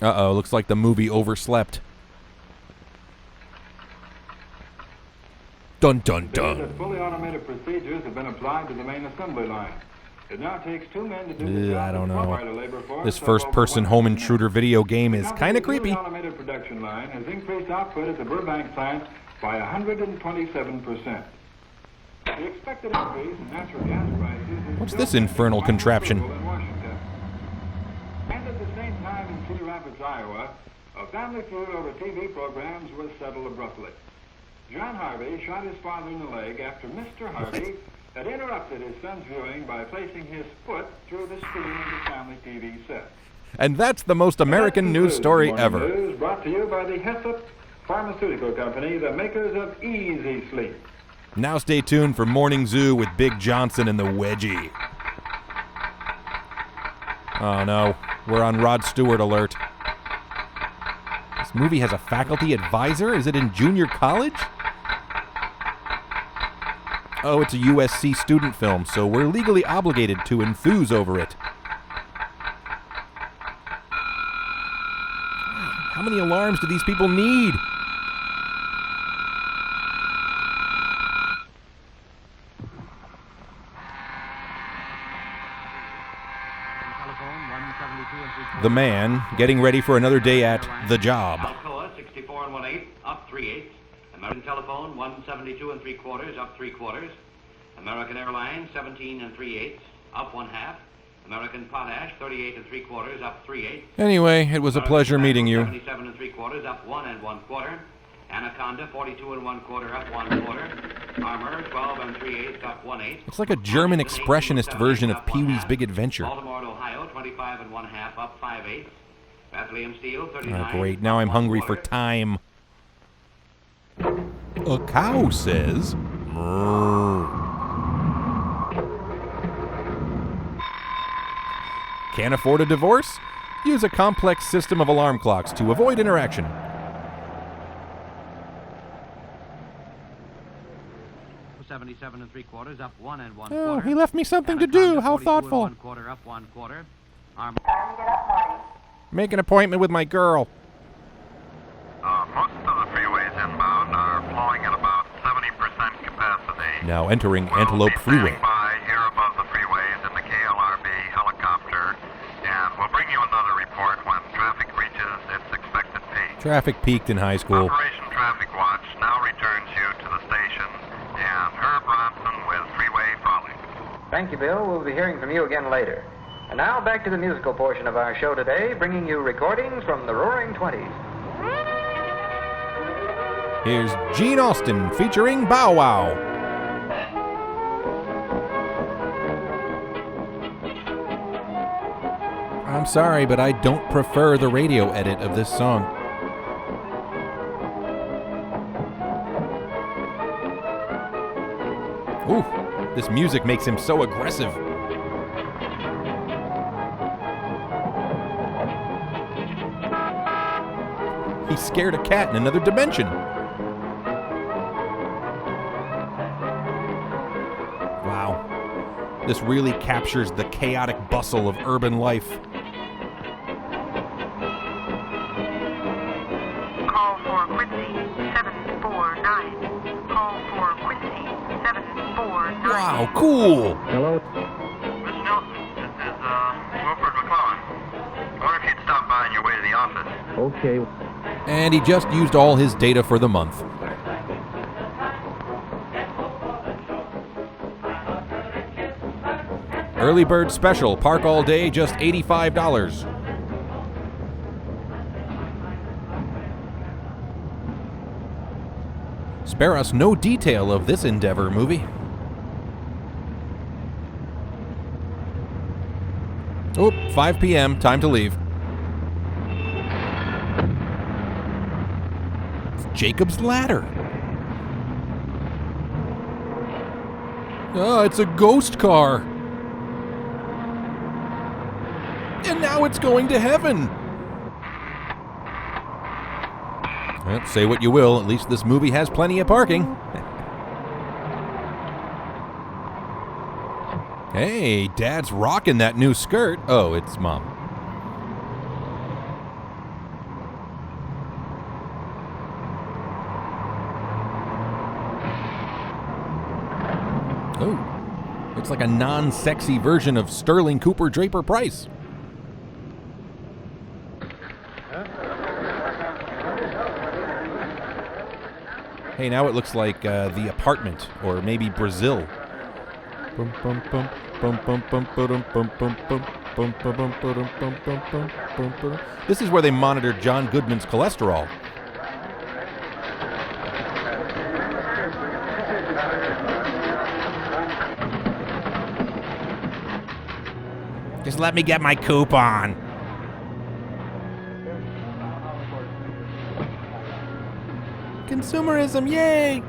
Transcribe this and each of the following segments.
Uh-oh, looks like the movie overslept. Dun dun dun. Fully automated procedures have been applied to the main assembly line. It now takes 2 men to do the job. I don't know. This first-person home intruder video game is kind of creepy. The automated production line has increased output at the Burbank plant by 127%. The expected increase in natural gas prices. What's this infernal contraption? And at the same time in Cedar Rapids, Iowa, a family feud over TV programs was settled abruptly. John Harvey shot his father in the leg after Mr. Harvey had interrupted his son's viewing by placing his foot through the screen of the family TV set. And that's the most American news story ever. News brought to you by the Hessep Pharmaceutical Company, the makers of Easy Sleep. Now stay tuned for Morning Zoo with Big Johnson and the Wedgie. Oh no, we're on Rod Stewart alert. This movie has a faculty advisor? Is it in junior college? Oh, it's a USC student film, so we're legally obligated to enthuse over it. How many alarms do these people need? The man getting ready for another day at the job. Alcoa 64 1/8, up 3/8. American Telephone 172 3/4, up 3/4. American Airlines 17 3/8, up 1/2. American Potash 38 3/4, up 3/8. Anyway, it was a pleasure meeting you. 77 3/4, up 1 1/4. Anaconda 42 1/4, up 1/4. Armor 12 3/8, up 1/8. It's like a German expressionist version of Pee-wee's Big Adventure. Baltimore, Ohio 25 1/2, up 5/8. Bethlehem Steel 39. Oh, great. Now I'm hungry for time. A cow says, "Mrrr." Can't afford a divorce? Use a complex system of alarm clocks to avoid interaction. 77 3/4, up 1 1/4. Oh, he left me something to do. How thoughtful. 1/4, up 1/4. Armor. Make an appointment with my girl. Most of the freeways inbound are flowing at about 70% capacity. Now entering Antelope We'll be Freeway. standing by here above the freeways in the KLRB helicopter, and we'll bring you another report when traffic reaches its expected peak. Traffic peaked in high school. Operation Traffic Watch now returns you to the station, and Herb Robson with Freeway Frolic. Thank you, Bill. We'll be hearing from you again later. And now back to the musical portion of our show today, bringing you recordings from the Roaring Twenties. Here's Gene Austin featuring Bow Wow. I'm sorry, but I don't prefer the radio edit of this song. Ooh, this music makes him so aggressive. He scared a cat in another dimension. Wow. This really captures the chaotic bustle of urban life. Call for Quincy 749. Call for Quincy 749. Wow, cool. Hello? Miss Nelson, this is Wilford McClellan. I wonder if you'd stop by on your way to the office. Okay. And he just used all his data for the month. Early bird special, park all day, just $85. Spare us no detail of this endeavor, movie. Oh, 5 p.m., time to leave. It's Jacob's Ladder. Oh, it's a ghost car. And now it's going to heaven. Well, say what you will, at least this movie has plenty of parking. Hey, Dad's rocking that new skirt. Oh, it's Mom. Oh, it's like a non-sexy version of Sterling Cooper Draper Price. Hey, now it looks like The Apartment, or maybe Brazil. This is where they monitored John Goodman's cholesterol. Just let me get my coupon. Consumerism, yay!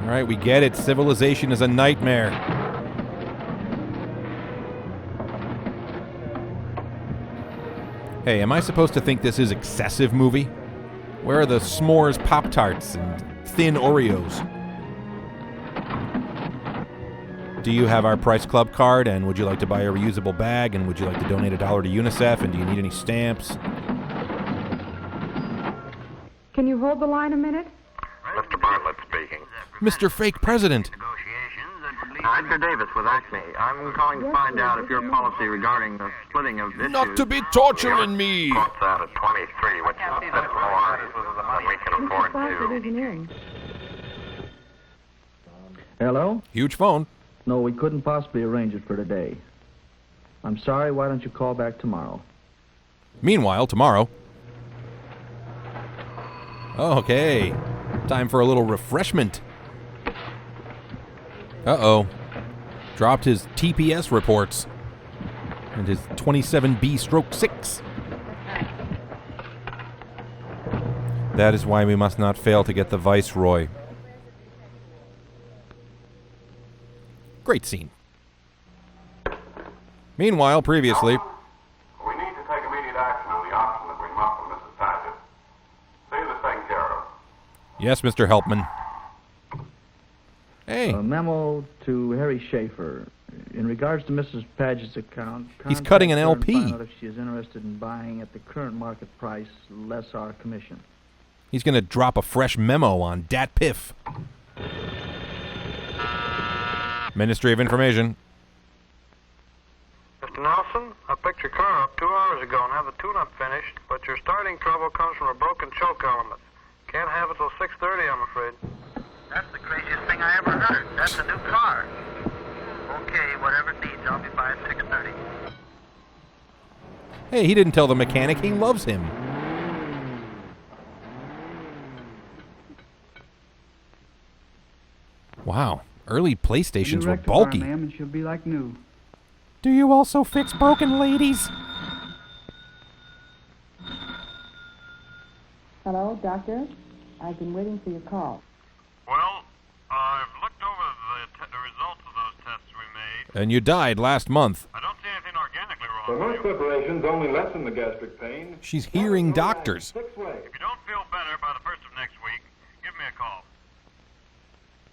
All right, we get it. Civilization is a nightmare. Hey, am I supposed to think this is excessive movie? Where are the s'mores Pop-Tarts and thin Oreos? Do you have our Price Club card, and would you like to buy a reusable bag, and would you like to donate $1 to UNICEF, and do you need any stamps? Can you hold the line a minute? Mr. Bartlett speaking. Mr. Fake President. Edgar Davis with Acme. I'm calling to find out if your policy regarding the splitting of issues... Not to be torturing me! Quotes out at 23, which is a bit more than we can afford to. Engineering. Hello? Huge phone. No, we couldn't possibly arrange it for today. I'm sorry, why don't you call back tomorrow? Meanwhile, tomorrow... Okay. Time for a little refreshment. Uh-oh. Dropped his TPS reports. And his 27B/6. That is why we must not fail to get the Viceroy. Great scene. Meanwhile, previously... We need to take immediate action on the option that we muffle Mrs. Paget. See this taken care of. Yes, Mr. Helpman. Hey. A memo to Harry Schaefer. In regards to Mrs. Paget's account... He's cutting an contact her and LP. find out if she is interested in buying at the current market price, less our commission. He's going to drop a fresh memo on Dat Piff. Ministry of Information. Mr. Nelson, I picked your car up 2 hours ago and have the tune-up finished, but your starting trouble comes from a broken choke element. Can't have it till 6:30, I'm afraid. That's the craziest thing I ever heard. That's a new car. Okay, whatever it needs, I'll be by at 6:30. Hey, he didn't tell the mechanic he loves him. Wow, early PlayStations were bulky. Ma'am, and she'll be like new. Do you also fix broken ladies? Hello, doctor? I've been waiting for your call. Well, I've looked over the results of those tests we made. And you died last month. I don't see anything organically So wrong most with you. preparations only lessen the gastric pain. She's hearing doctors. 6 ways. If you don't feel better by the first of next week, give me a call.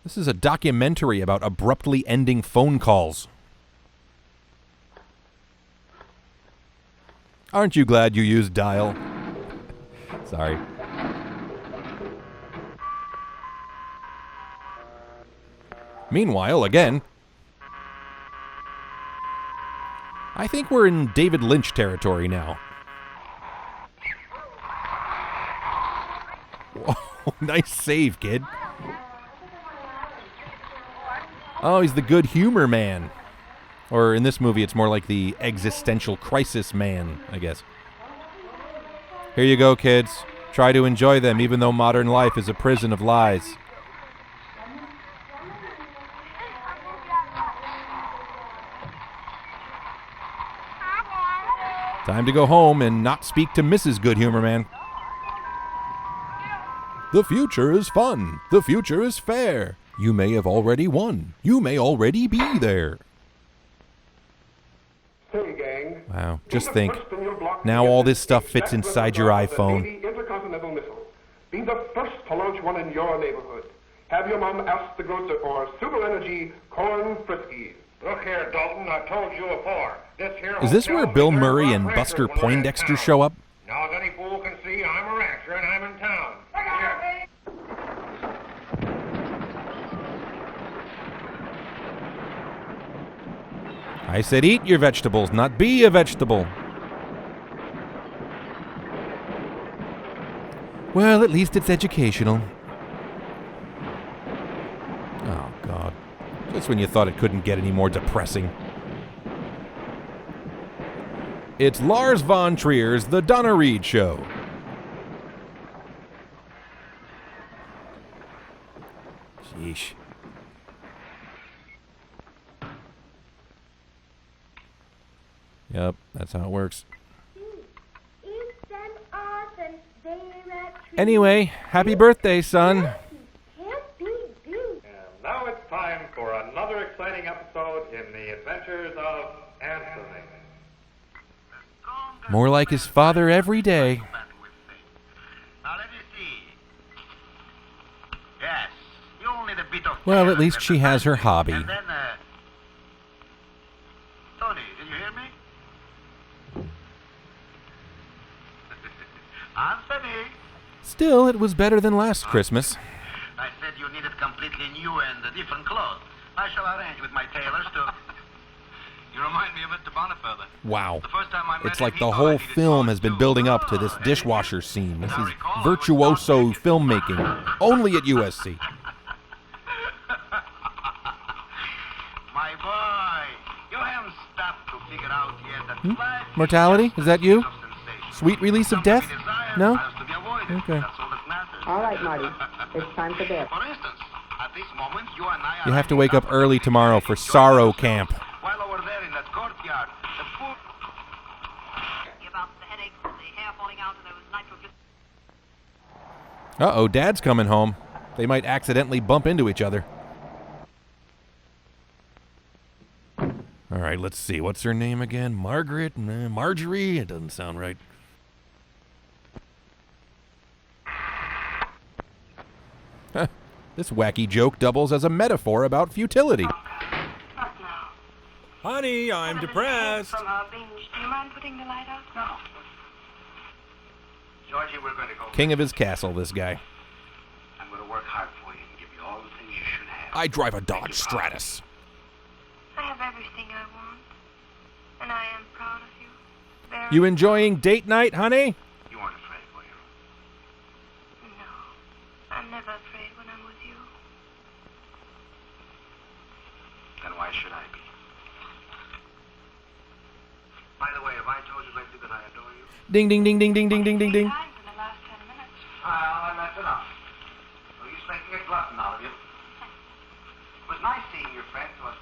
This is a documentary about abruptly ending phone calls. Aren't you glad you used dial? Sorry. Meanwhile, again, I think we're in David Lynch territory now. Whoa, nice save, kid. Oh, he's the good humor man. Or in this movie, it's more like the existential crisis man, I guess. Here you go, kids. Try to enjoy them, even though modern life is a prison of lies. Time to go home and not speak to Mrs. Good Humor Man. The future is fun. The future is fair. You may have already won. You may already be there. Hey, gang. Wow, just think. Now all this stuff fits That inside your represents the iPhone. Navy Intercontinental Missile. Be the first to launch one in your neighborhood. Have your mom ask the grocer for Super Energy Corn Friskies. Look here, Dalton, I've told you before. This here Is this where hotel's Bill reserved Murray for and ranchers Buster when we're in Poindexter town. show up? Now, as any fool can see, I'm a rancher and I'm in town. Here. I said eat your vegetables, not be a vegetable. Well, at least it's educational. Oh, God. Just when you thought it couldn't get any more depressing. It's Lars von Trier's The Donna Reed Show. Sheesh. Yep, that's how it works. Anyway, happy birthday, son. And now it's time for another exciting episode in the adventures of Anthony. More like his father every day. Now let me see. Yes, you only need a bit of Well, at carrot least and she the has her basil, hobby. And then, Tony, did you hear me? Anthony, Still, it was better than last Christmas. I said you needed completely new and different clothes. I shall arrange with my tailors to... You remind me of Mr. Boniface. Wow. The first time I met It's him, like he the thought I whole needed film clothes has been too. building up to this dishwasher scene. This is virtuoso filmmaking, only at USC. My boy, you haven't stopped to figure out yet that life is Mortality? just Is that a you? series of sensations. Sweet release of Some to death? be desired, No? others to be avoided. Okay. That's all that matters. All right, Marty. It's time for bed. For instance, at this moment, you and I are You have to riding wake up down early the tomorrow street for enjoying sorrow ourselves, camp. While over there in that courtyard, the poor... About the headaches, the hair falling out, and those nitrogen. Uh-oh, Dad's coming home. They might accidentally bump into each other. All right, let's see. What's her name again? Margaret? Marjorie? It doesn't sound right. Huh. This wacky joke doubles as a metaphor about futility. What now? Honey, I'm depressed. From our binge. Do you mind putting the light out? No. Georgie, we're going to go... King of his castle, this guy. I'm going to work hard for you and give you all the things you should have. I drive a Dodge Stratus. I have everything I want. And I am proud of you. Very You enjoying date night, honey? You weren't afraid, were you? No. I'm never afraid when I'm with you. Then why should I be? By the way, have I told you lately that I adore you? Ding, ding, ding, ding, ding, ding, ding, ding, ding. Times in the last 10 minutes. Well, that's enough. Well, you're making a glutton out of you. It was nice seeing your friends, wasn't it?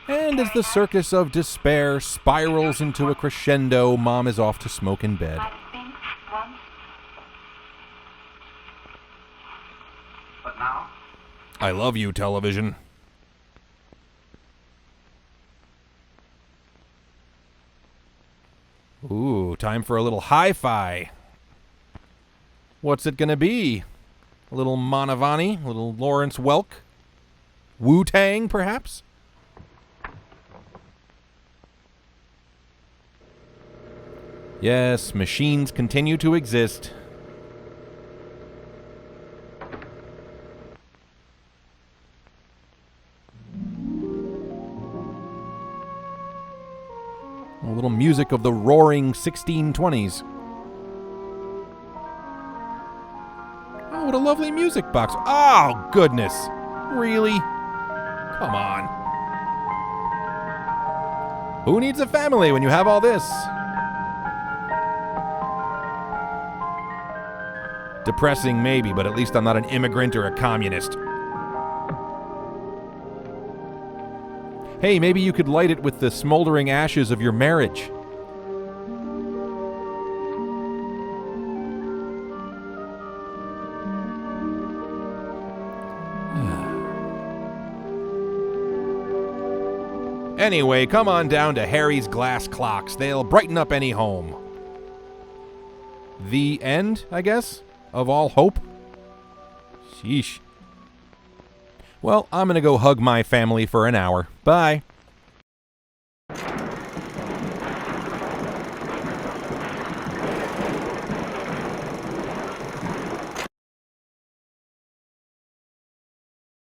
And as the circus of despair spirals into a crescendo, Mom is off to smoke in bed. I've been once. But now, I love you, television. Ooh, time for a little hi-fi. What's it gonna be? A little Manavani? A little Lawrence Welk? Wu-Tang, perhaps? Yes, machines continue to exist. A little music of the roaring 1620s. Oh, what a lovely music box. Oh, goodness. Really? Come on. Who needs a family when you have all this? Depressing, maybe, but at least I'm not an immigrant or a communist. Hey, maybe you could light it with the smoldering ashes of your marriage. Anyway, come on down to Harry's Glass Clocks. They'll brighten up any home. the end, I guess, of all hope. Sheesh. Well, I'm going to go hug my family for an hour. Bye.